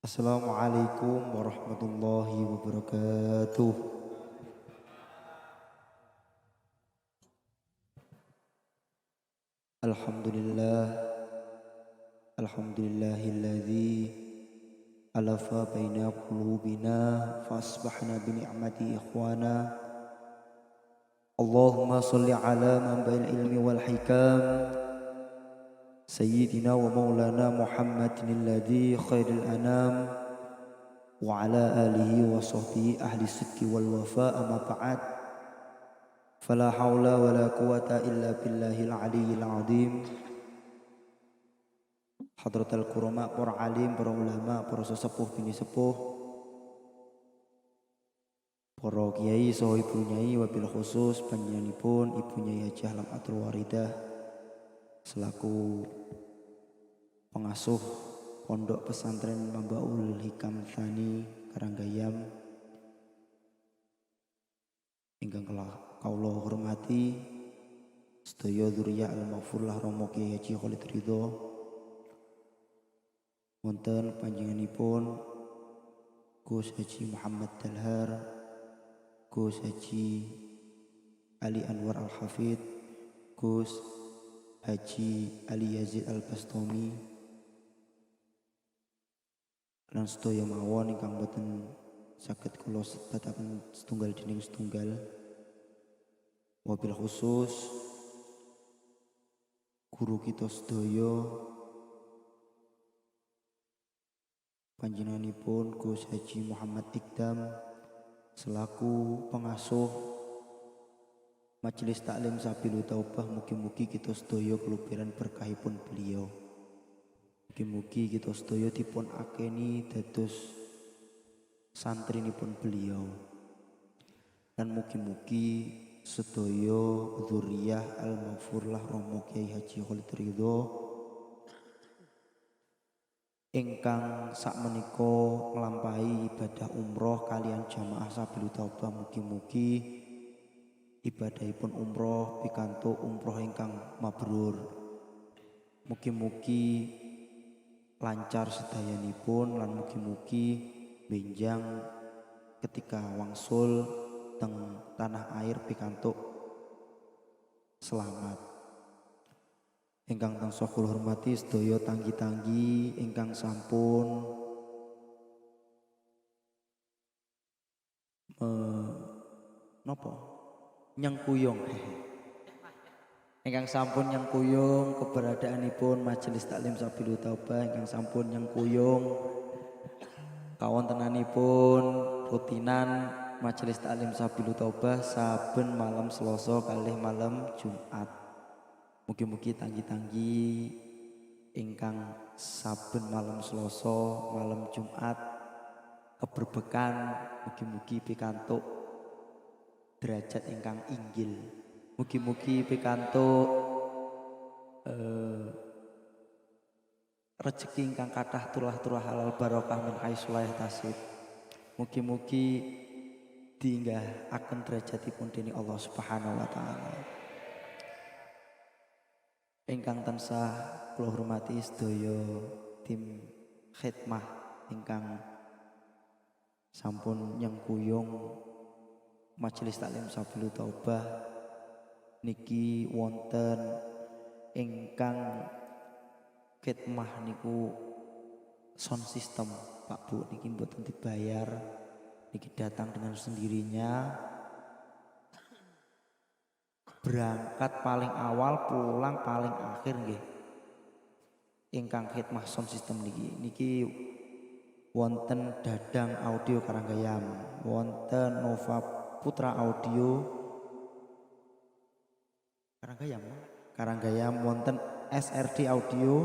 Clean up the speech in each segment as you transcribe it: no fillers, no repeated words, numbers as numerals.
Assalamualaikum warahmatullahi wabarakatuh. Alhamdulillah, alhamdulillahilladzi alafa baina qulubina fasbahna bi ni'mati ikhwana. Allahumma shalli ala manba'il ilmi wal hikam sayyidina wa maulana Muhammadin alladzi khairul anam wa ala alihi wa sahbihi ahli sidqi wal wafa amma ba'd. Fala haula wala quwata illa billahil aliyyil azim. Hadratal kurama, para alim, para ulama, para sesepuh bini sepuh, para kiai saha ibu nyai, wabil khusus panjenenganipun Ibu Nyai Hajah Lamatul Waridah selaku pengasuh Pondok Pesantren Mambaul Hikam Tsani Karanggayam ingkang kaula hormati sedaya dzurriyyah al-maghfurlah Romo Kyai Haji Khalid Ridho, wonten panjenenganipun Gus Haji Muhammad Dalhar, Gus Haji Ali Anwar Al-Hafid, Gus Haji Ali Yazid Al-Bastami, lan sedaya mawon ingkang boten saged kula sebataken setunggal dening setunggal. Wabil khusus guru kita sedaya panjenenganipun Gus Haji Muhammad Ikdam selaku pengasuh Majelis Taklim Sabilu Taubah. Mugi-mugi kita sedaya keluberan berkahipun beliau. Mugi-mugi kita sedaya dipun akeni dados santrinipun beliau. Dan mugi-mugi sedaya dzurriyyah al-maghfurlah Romo Kyai Haji Khalid Ridho ingkang sakmenika nglampahi ibadah umroh kalian jamaah Sabilu Taubah. Mugi-mugi ibadahipun umroh pikantuk umroh ingkang mabrur. Mugi-mugi lancar sedayanipun lan mugi-mugi benjang ketika wangsul teng tanah air pikantuk selamat. Ingkang tansah kula hormati sedaya tanggi-tanggi ingkang sampun nyengkuyung ingkang sampun nyengkuyung keberadaanipun Majelis Taklim Sabilu Taubah, ingkang sampun nyengkuyung kawontenanipun rutinan Majelis Taklim Sabilu Taubah saben malam Selasa kalih malam Jumat. Mugi-mugi tanggi-tanggi ingkang saben malam Selasa malam Jumat keberbekan, mugi-mugi pikantuk derajat ingkang inggil. Mugi-mugi pikantuk rezeki ingkang kathah turah-turah halal barokah min haitsu la yahtasib. Mugi-mugi diinggah-aken derajatipun dening Allah Subhanahu wa taala. Ingkang tansah kula hormati sedaya tim khidmah ingkang sampun nyengkuyung Majelis Taklim Sabilu Taubah niki wonten ingkang khidmah niku sound system Pak Bu, niki mboten dibayar, niki datang dengan sendirinya, berangkat paling awal pulang paling akhir nggih. Ingkang khidmah sound system niki wonten Dadang Audio Karanggayam, wonten Nova Putra Audio Karanggayam, wonten SRD Audio,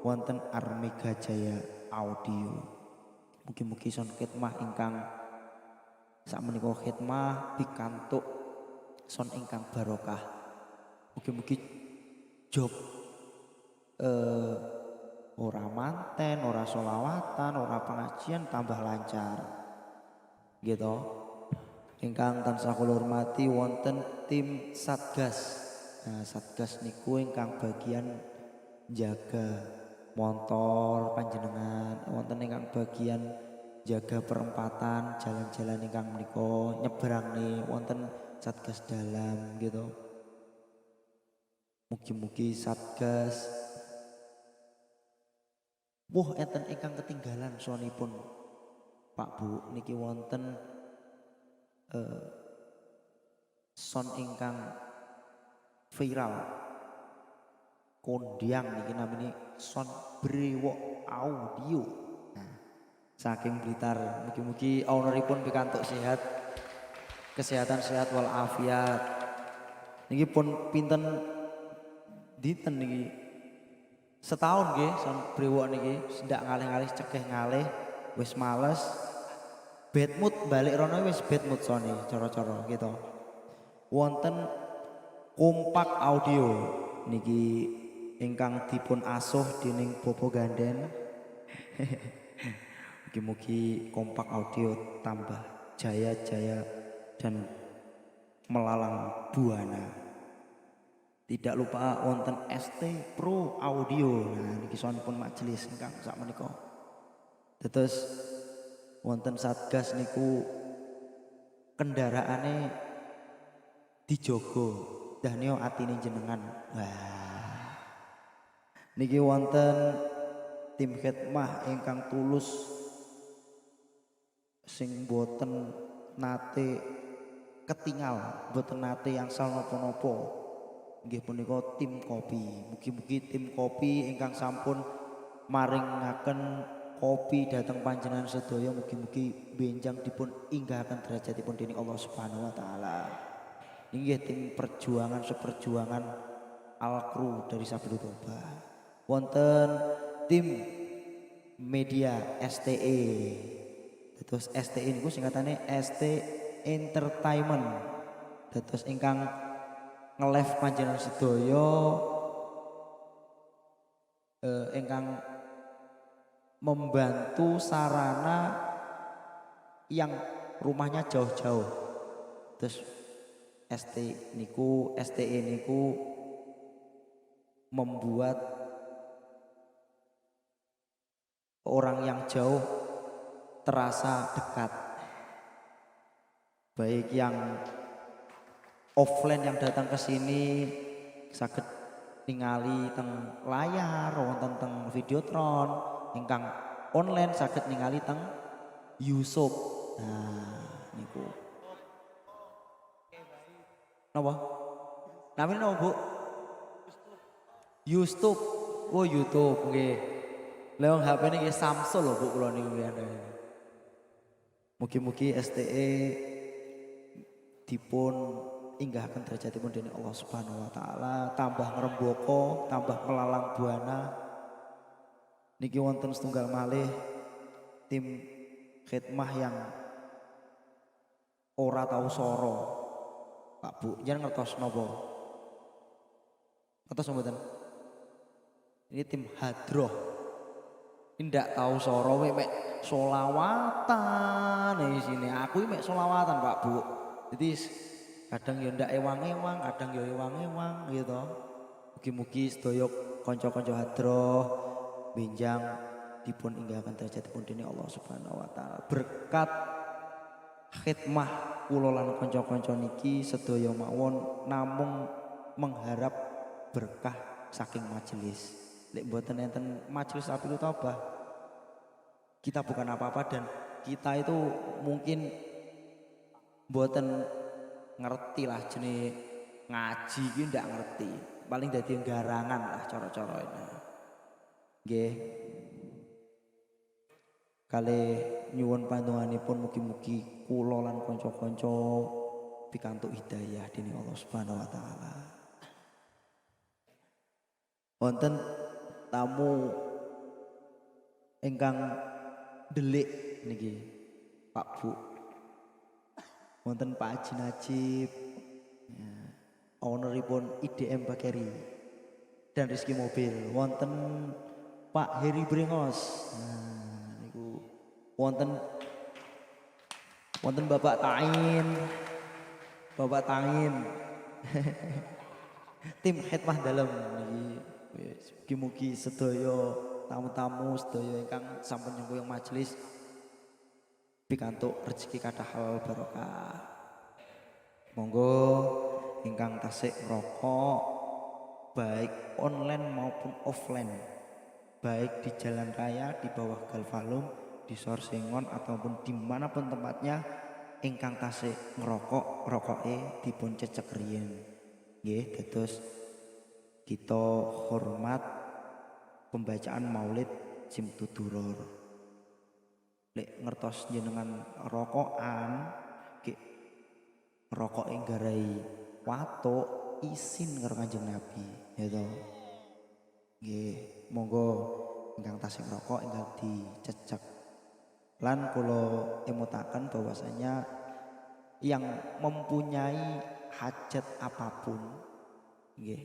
wonten Armega Jaya Audio. Mugi-mugi sound khidmah ingkang sakmenika khidmah pikantuk sound ingkang barokah. Mugi-mugi job ora manten, ora sholawatan, ora pengajian tambah lancar. Gitu. Ingkang tansah kula hormati wonten tim Satgas. Nah, Satgas niku ingkang bagian jaga montor panjenengan, wonten ingkang bagian jaga perempatan, jalan-jalan ingkang menika nyebrang nih wonten Satgas Dalam gitu. Mugi-mugi Satgas enten ingkang ketinggalan sonipun Pak Bu niki wonten son ingkang viral kondiang niki namanya son brewok audio. Nah, saking Blitar mugi-mugi owneripun pikantuk sehat, kesehatan sehat walafiat. Niki pun pinten dinten niki setahun nggih son brewok niki ndak ngalih-ngalih cekeh ngalih wis males bad mood balik rono wis bad mood sone cara-cara gitu. Wonten kompak audio niki ingkang dipun asuh dening Bobo Ganden. Mugi-mugi kompak audio tambah jaya-jaya dan melalang buana. Tidak lupa wonten ST Pro Audio. Nah niki sonipun majelis ingkang sakmenika. Terus wonten Satgas niku kendaraane dijogo dahnya atine jenengan. Wah. Niki wonten tim khidmah ingkang tulus sing boten nate ketinggal, boten nate angsal napa-napa. Nggih punika tim kopi. Mugi-mugi tim kopi ingkang sampun maringaken kopi dhateng panjenengan sedaya mugi-mugi benjang dipun inggahaken derajatipun dening Allah Subhanahu wa taala. Inggih tim perjuangan seperjuangan Al-Kru dari Sabtu Toba. Wonten tim media STE. Terus STE niku singkatane ST Entertainment. Terus ingkang nge-live panjenengan sedaya ingkang membantu sarana yang rumahnya jauh-jauh. Terus STE niku membuat orang yang jauh terasa dekat. Baik yang offline yang datang ke sini saged ningali teng layar wonten teng Videotron, ingkang online saged ningali teng YouTube. Nah niku. Napa? Namanya napa Bu? YouTube. Oh YouTube nggih. Lah wong HP niki Samsung lho Bu kula niku nggih. Mugi-mugi STE dipun inggahaken derajatipun dening Allah Subhanahu wa taala, tambah ngrembaka, tambah melalang buana. Niki wonten setunggal malih tim khidmah yang ora tau soro. Pak Bu, jangan ngertos napa? Ngertos mboten? Ini tim hadroh. Ini ndak tahu soro mek solawatan di sini. Aku mek solawatan Pak Bu. Jadi kadang ya ndak ewang-ewang, kadang ya ewang-ewang gitu. Mugi-mugi sedaya kanca-kanca hadroh benjang dipun inggahaken derajatipun dening Allah Subhanahu wa taala. Berkat khidmah kula lan kanca-kanca niki sedaya mawon namung mengharap berkah saking majelis. Lek mboten enten majelis Safiul Toba, kita bukan apa-apa dan kita itu mungkin mboten ngerti lah jenis ngaji iki ndak ngerti. Paling dadi garangan lah cara-cara ini. Nggih. Kali nyuwun pantunganipun mugi-mugi kula lan kanca-kanca pikantuk hidayah dening Allah Subhanahu wa taala. Wonten tamu ingkang delik niki Pak Bu. Wonten Pak Haji Najib, ya, owneripun IDM Bakeri dan Rizky Mobil. Wonten Pak Heri Brengos. Nah, niku wonten Bapak Tain. Bapak Tain. Tim khidmah dalam niki mugi-mugi sedaya tamu-tamu sedaya ingkang sampun nyengkuyung majelis pikantuk rezeki kathah halal barokah. Monggo ingkang tasik ngrokok baik online maupun offline, baik di jalan raya, di bawah galvalum, di sorsengon ataupun dimanapun tempatnya, ingkang tasik ngerokok rokoke dipun cecek riyin. Nggih, dados kita hormat pembacaan Maulid Simtuduror. Lek ngertos jenengan rokokan, rokoke nggarai watuk isin karo Kanjeng Nabi, ya toh. Nggih, monggo ingkang tasih ngrokok ingkang dicecek. Lan kula emutaken bahwasanya yang mempunyai hajat apapun, nggih,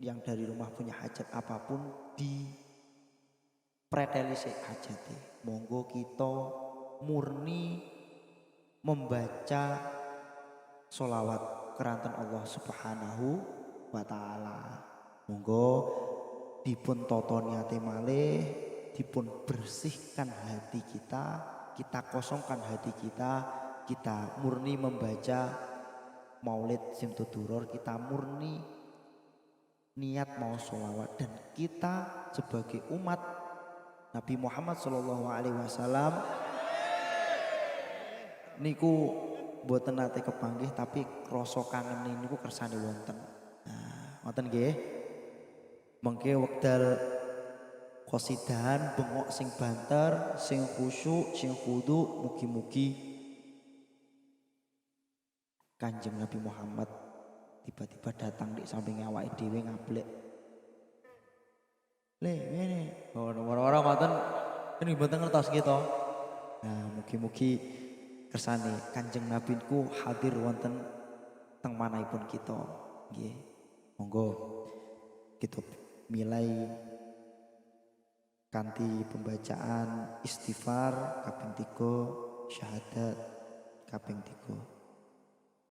yang dari rumah punya hajat apapun di preteli sik hajate. Monggo kita murni membaca sholawat keranten Allah Subhanahu wa taala. Monggo dipun toto niate malih, dipun bersihkan hati kita, kita kosongkan hati kita murni membaca Maulid Simtuduror, kita murni niat mau sholawat, dan kita sebagai umat Nabi Muhammad SAW niku mboten nate kepanggih tapi rasa kangen niku kersane wonten. Nah, wonten nggih. Mengke wekdal qasidahan bengok sing banter, sing khusyuk, sing khudu, mugi-mugi Kanjeng Nabi Muhammad tiba-tiba datang di samping awake dhewe ngablek. Le, ngene. Ora-ora ngoten ini mboten ngertos gitu. Nah, mugi-mugi kersane Kanjeng Nabi ku hadir wonten teng manahipun kita. Nggih. Monggo kita milai kanthi pembacaan istighfar kaping 3, syahadat kaping 3.